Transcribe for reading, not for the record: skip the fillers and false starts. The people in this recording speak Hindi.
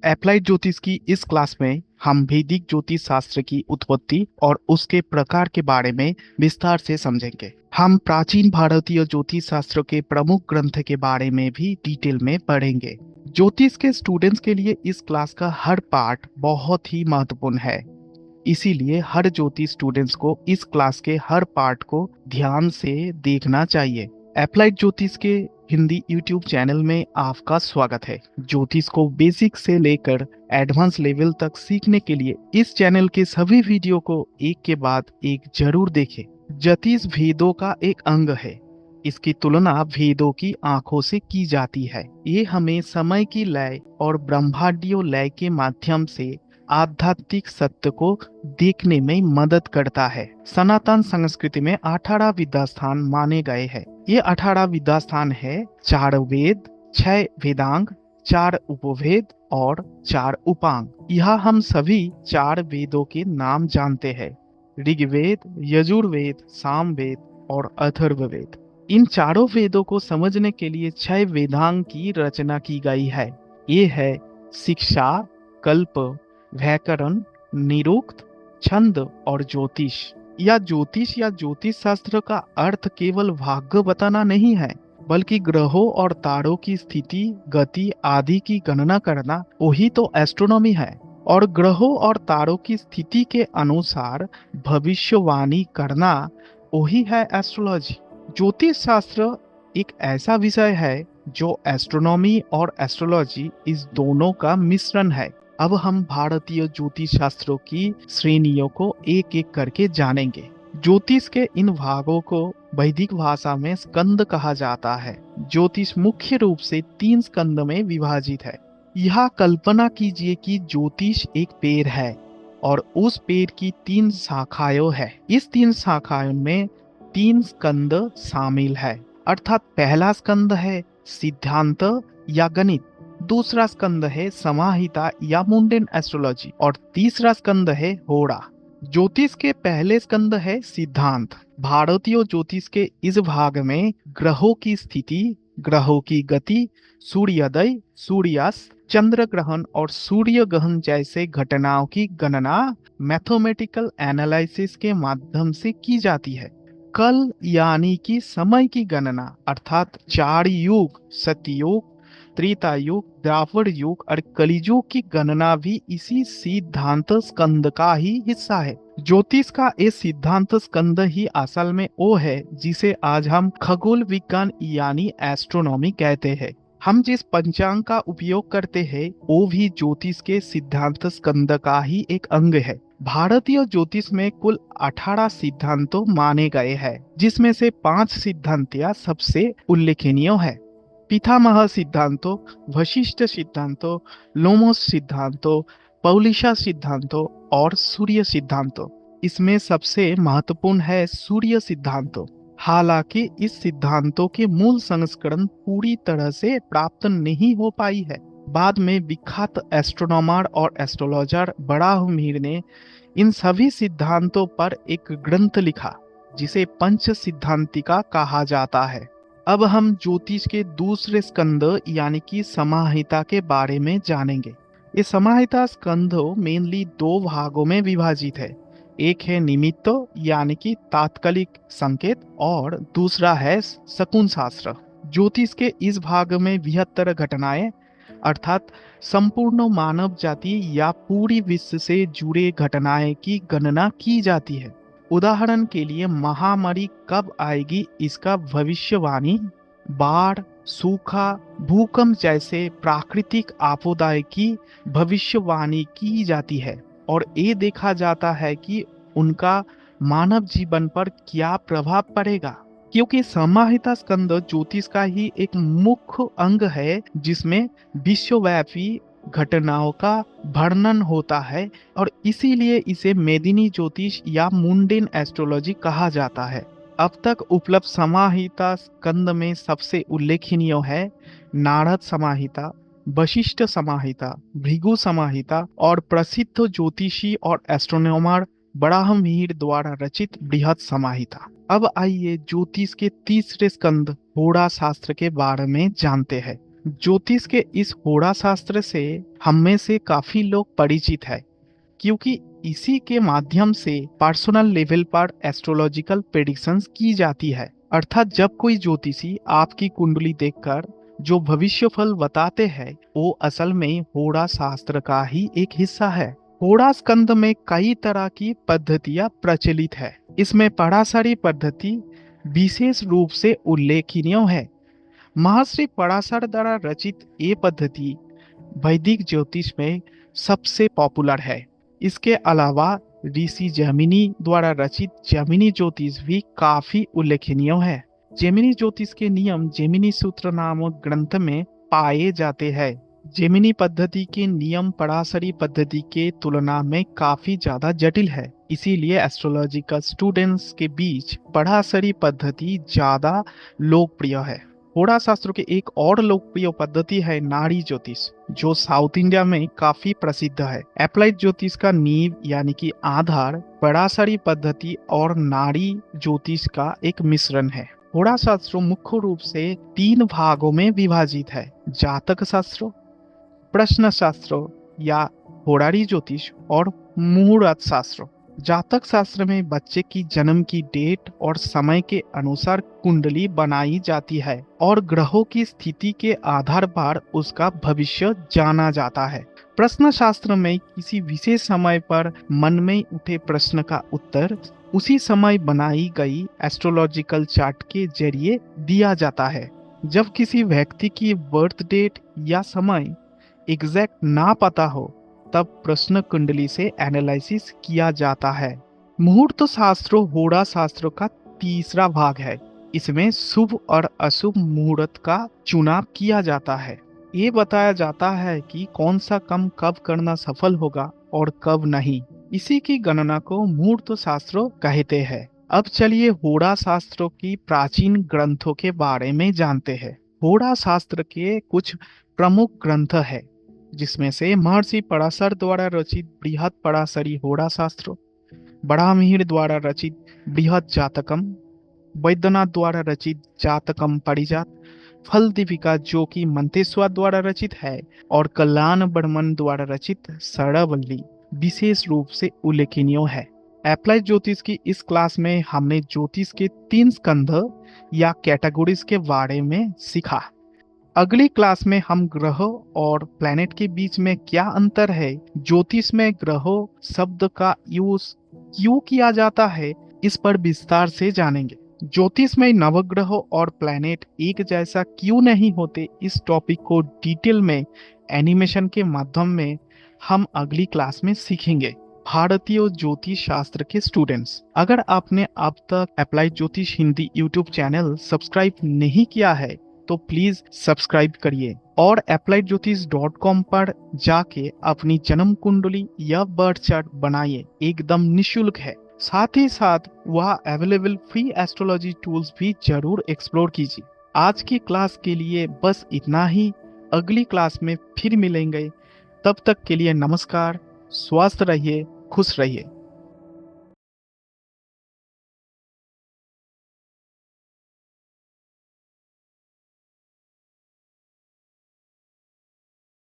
एप्लाइड ज्योतिष की इस क्लास में हम वैदिक ज्योतिष शास्त्र की उत्पत्ति और उसके प्रकार के बारे में विस्तार से समझेंगे। हम प्राचीन भारतीय ज्योतिष शास्त्र के प्रमुख ग्रंथ के बारे में भी डिटेल में पढ़ेंगे। ज्योतिष के स्टूडेंट्स के लिए इस क्लास का हर पार्ट बहुत ही महत्वपूर्ण है, इसीलिए हर ज्योतिष स्टूडेंट्स को इस क्लास के हर पार्ट को ध्यान से देखना चाहिए। अप्लाइड ज्योतिष के हिंदी यूट्यूब चैनल में आपका स्वागत है। ज्योतिष को बेसिक से लेकर एडवांस लेवल तक सीखने के लिए इस चैनल के सभी वीडियो को एक के बाद एक जरूर देखें। ज्योतिष वेदों का एक अंग है। इसकी तुलना वेदों की आंखों से की जाती है। ये हमें समय की लय और ब्रह्मांडीय लय के माध्यम से आध्यात्मिक सत्य को देखने में मदद करता है। सनातन संस्कृति में 18 विद्या स्थान माने गए हैं। ये 18 विद्या स्थान है 4 वेद, 6 वेदांग, 4 उपवेद और 4 उपांग। यहाँ हम सभी 4 वेदों के नाम जानते हैं: ऋग्वेद, यजुर्वेद, सामवेद और अथर्ववेद। इन चारों वेदों को समझने के लिए 6 वेदांग की रचना की गई है। ये है शिक्षा, कल्प, व्याकरण, निरुक्त, छंद और ज्योतिष। या ज्योतिष शास्त्र का अर्थ केवल भाग्य बताना नहीं है, बल्कि ग्रहों और तारों की स्थिति, गति आदि की गणना करना, वही तो एस्ट्रोनॉमी है। और ग्रहों और तारों की स्थिति के अनुसार भविष्यवाणी करना, वही है एस्ट्रोलॉजी। ज्योतिष शास्त्र एक ऐसा विषय है जो एस्ट्रोनॉमी और एस्ट्रोलॉजी इस दोनों का मिश्रण है। अब हम भारतीय ज्योतिष शास्त्रों की श्रेणियों को एक एक करके जानेंगे। ज्योतिष के इन भागों को वैदिक भाषा में स्कंद कहा जाता है। ज्योतिष मुख्य रूप से 3 स्कंद में विभाजित है। यह कल्पना कीजिए कि ज्योतिष एक पेड़ है और उस पेड़ की 3 शाखाएं है। इस 3 शाखाओं में 3 स्कंद शामिल है। अर्थात पहला स्कंद है सिद्धांत या गणित, दूसरा स्कंद है समाहिता या मुंडेन एस्ट्रोलॉजी और तीसरा स्कंद है होरा। ज्योतिष के पहले स्कंद है सिद्धांत। भारतीय ज्योतिष के इस भाग में ग्रहों की स्थिति, ग्रहों की गति, सूर्योदय, सूर्यास्त, चंद्र ग्रहण और सूर्य ग्रहण जैसे घटनाओं की गणना मैथमेटिकल एनालिसिस के माध्यम से की जाती है। कल यानी कि समय की गणना अर्थात 4 युग, सतयुग, त्रेता युग, द्वापर युग और कलियुग की गणना भी इसी सिद्धांत स्कंद का ही हिस्सा है। ज्योतिष का ये सिद्धांत स्कंद ही असल में वो है जिसे आज हम खगोल विज्ञान यानी एस्ट्रोनॉमी कहते हैं। हम जिस पंचांग का उपयोग करते हैं वो भी ज्योतिष के सिद्धांत स्कंद का ही एक अंग है। भारतीय ज्योतिष में कुल 18 सिद्धांतों माने गए हैं, जिसमें से 5 सिद्धांतियां सबसे उल्लेखनीय है। पितामह सिद्धांतों, वशिष्ठ सिद्धांतों, लोमस सिद्धांतों, पौलिशा सिद्धांतों और सूर्य सिद्धांतों। इसमें सबसे महत्वपूर्ण है सूर्य सिद्धांतों। हालांकि इस सिद्धांतों के मूल संस्करण पूरी तरह से प्राप्त नहीं हो पाई है। बाद में विख्यात एस्ट्रोनॉमर और एस्ट्रोलॉजर बराहमीर ने इन सभी सिद्धांतों पर एक ग्रंथ लिखा, जिसे पंच सिद्धांतिका कहा जाता है। अब हम ज्योतिष के दूसरे स्कंद यानी कि समाहिता के बारे में जानेंगे। ये समाहिता स्कंद मेनली 2 भागों में विभाजित है। एक है निमित्त यानी कि तात्कालिक संकेत और दूसरा है शकुन शास्त्र। ज्योतिष के इस भाग में 72 घटनाएं अर्थात संपूर्ण मानव जाति या पूरी विश्व से जुड़े घटनाएं की गणना की जाती है। उदाहरण के लिए महामारी कब आएगी इसका भविष्यवाणी, बाढ़, सूखा, भूकंप जैसे प्राकृतिक आपदाएं की भविष्यवाणी की जाती है और ये देखा जाता है कि उनका मानव जीवन पर क्या प्रभाव पड़ेगा। क्योंकि समाहिता स्कंद ज्योतिष का ही एक मुख्य अंग है जिसमें विश्वव्यापी घटनाओं का वर्णन होता है और इसीलिए इसे मेदिनी ज्योतिष या मुंडेन एस्ट्रोलॉजी कहा जाता है। अब तक उपलब्ध समाहिता स्कंद में सबसे उल्लेखनीय है नारद समाहिता, वशिष्ठ समाहिता, भृगु समाहिता और प्रसिद्ध ज्योतिषी और एस्ट्रोनॉमर बराहमीर द्वारा रचित बृहद समाहिता। अब आइए ज्योतिष के तीसरे स्कंद होरा शास्त्र के बारे में जानते हैं। ज्योतिष के इस होरा शास्त्र से हम में से काफी लोग परिचित है, क्योंकि इसी के माध्यम से पर्सनल लेवल पर एस्ट्रोलॉजिकल प्रेडिक्शंस की जाती है। अर्थात जब कोई ज्योतिषी आपकी कुंडली देखकर जो भविष्यफल बताते हैं वो असल में होरा शास्त्र का ही एक हिस्सा है। होरा स्कंद में कई तरह की पद्धतियां प्रचलित है। इसमें पराशरी पद्धति विशेष रूप से उल्लेखनीय है। महर्षि पराशर द्वारा रचित ये पद्धति वैदिक ज्योतिष में सबसे पॉपुलर है। इसके अलावा ऋषि जैमिनी द्वारा रचित जैमिनी ज्योतिष भी काफी उल्लेखनीय है। जैमिनी ज्योतिष के नियम जैमिनी सूत्र नामक ग्रंथ में पाए जाते हैं। जैमिनी पद्धति के नियम पराशरी पद्धति के तुलना में काफी ज्यादा जटिल है, इसीलिए एस्ट्रोलॉजिकल स्टूडेंट्स के बीच पराशरी पद्धति ज्यादा लोकप्रिय है। होरा शास्त्र की एक और लोकप्रिय पद्धति है नाड़ी ज्योतिष, जो साउथ इंडिया में काफी प्रसिद्ध है। अप्लाइड ज्योतिष का नींव यानी कि आधार पराशरी पद्धति और नाड़ी ज्योतिष का एक मिश्रण है। होरा शास्त्र मुख्य रूप से 3 भागों में विभाजित है: जातक शास्त्र, प्रश्न शास्त्र या होरारी ज्योतिष और मुहूर्त शास्त्र। जातक शास्त्र में बच्चे की जन्म की डेट और समय के अनुसार कुंडली बनाई जाती है और ग्रहों की स्थिति के आधार पर उसका भविष्य जाना जाता है। प्रश्न शास्त्र में किसी विशेष समय पर मन में उठे प्रश्न का उत्तर उसी समय बनाई गई एस्ट्रोलॉजिकल चार्ट के जरिए दिया जाता है। जब किसी व्यक्ति की बर्थ डेट या समय एग्जैक्ट ना पता हो तब प्रश्न कुंडली से एनालिसिस किया जाता है। मुहूर्त शास्त्र होरा शास्त्र का तीसरा भाग है। इसमें शुभ और अशुभ मुहूर्त का चुनाव किया जाता है। ये बताया जाता है कि कौन सा काम कब करना सफल होगा और कब नहीं। इसी की गणना को मुहूर्त शास्त्र कहते हैं। अब चलिए होरा शास्त्र की प्राचीन ग्रंथों के बारे में जानते हैं। होरा शास्त्र के कुछ प्रमुख ग्रंथ है, जिसमें से महर्षि पराशर द्वारा रचित बृहद पराशरी होरा शास्त्र, बड़ामिहिर द्वारा रचित बृहद जातकम, वैद्यनाथ द्वारा रचित जातकम परिजात, फल दीपिका जो कि मंतेश्वर द्वारा रचित है, और कल्याण बर्मन द्वारा रचित सरवल्ली विशेष रूप से उल्लेखनीय है। अप्लाइड ज्योतिष की इस क्लास में हमने ज्योतिष के 3 स्कंध या कैटेगरीज के बारे में सीखा। अगली क्लास में हम ग्रहों और प्लैनेट के बीच में क्या अंतर है, ज्योतिष में ग्रहों शब्द का यूज क्यों किया जाता है, इस पर विस्तार से जानेंगे। ज्योतिष में नवग्रहों और प्लैनेट एक जैसा क्यों नहीं होते, इस टॉपिक को डिटेल में एनिमेशन के माध्यम में हम अगली क्लास में सीखेंगे। भारतीय ज्योतिष शास्त्र के स्टूडेंट्स, अगर आपने अब तक अप्लाइड ज्योतिष हिंदी यूट्यूब चैनल सब्सक्राइब नहीं किया है तो प्लीज सब्सक्राइब करिए और appliedjyotish.com पर जाके अपनी जन्म कुंडली या बर्थ चार्ट बनाइए। एकदम निशुल्क है। साथ ही साथ वह अवेलेबल फ्री एस्ट्रोलॉजी टूल्स भी जरूर एक्सप्लोर कीजिए। आज की क्लास के लिए बस इतना ही। अगली क्लास में फिर मिलेंगे। तब तक के लिए नमस्कार। स्वस्थ रहिए, खुश रहिए।